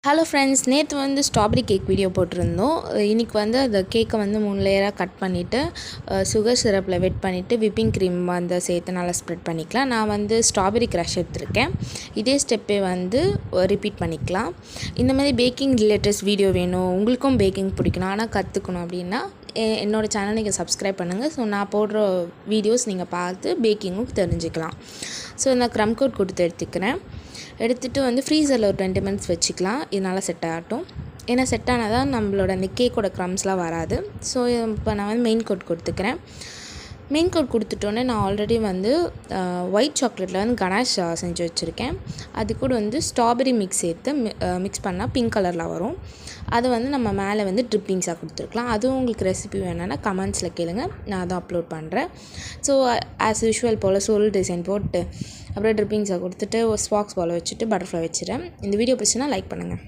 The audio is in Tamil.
ஹலோ ஃப்ரெண்ட்ஸ், நேற்று வந்து ஸ்ட்ராபெரி கேக் வீடியோ போட்டிருந்தோம். இன்றைக்கி வந்து அந்த கேக்கை வந்து 3 லேயராக கட் பண்ணிவிட்டு சுகர் சிரப்பில் வெட் பண்ணிவிட்டு விப்பிங் க்ரீம் வந்து சேர்த்து நல்லா ஸ்ப்ரெட் பண்ணிக்கலாம். நான் வந்து ஸ்ட்ராபெரி க்ரஷ் எடுத்திருக்கேன். இதே ஸ்டெப்பே வந்து ரிப்பீட் பண்ணிக்கலாம். இந்த மாதிரி பேக்கிங் ரிலேட்டட்ஸ் வீடியோ வேணும், உங்களுக்கும் பேக்கிங் பிடிக்கணும் ஆனால் கற்றுக்கணும் அப்படின்னா என்னோடய சேனல் நீங்கள் சப்ஸ்கிரைப் பண்ணுங்கள். ஸோ நான் போடுற வீடியோஸ் நீங்கள் பார்த்து பேக்கிங்கும் தெரிஞ்சுக்கலாம். ஸோ நான் க்ரம் கோட் கொடுத்து எடுத்துகிட்டு வந்து ஃப்ரீசரில் ஒரு 20 மினிட்ஸ் வச்சுக்கலாம். இது நல்லா செட் ஆகட்டும். ஏன்னா செட் ஆனால் தான் நம்மளோட அந்த கேக்கோட க்ரம்ஸ்லாம் வராது. ஸோ இப்போ நான் வந்து மெயின் கோட் கொடுத்துக்கிறேன். மெயின் கோட் கொடுத்துட்டோன்னே நான் ஆல்ரெடி வந்து ஒயிட் சாக்லேட்டில் வந்து கனாஷ் செஞ்சு வச்சுருக்கேன். அது கூட வந்து ஸ்ட்ராபெரி மிக்ஸ் சேர்த்து மிக்ஸ் பண்ணால் பிங்க் கலரில் வரும். அது வந்து நம்ம மேலே வந்து ட்ரிப்பிங்ஸாக கொடுத்துருக்கலாம். அதுவும் உங்களுக்கு ரெசிபி வேணும்னா கமெண்ட்ஸில் கேளுங்க, நான் அதை அப்லோட் பண்ணுறேன். ஸோ ஆஸ் யூஷுவல் போல் சோல் டிசைன் போட்டு அப்புறம் ட்ரிப்பிங்ஸை கொடுத்துட்டு ஒரு ஸ்பாக்ஸ் பால் வச்சுட்டு பட்டர்ஃப்ளை வச்சுட்டேன். இந்த வீடியோ பிடிச்சுன்னா லைக் பண்ணுங்கள்.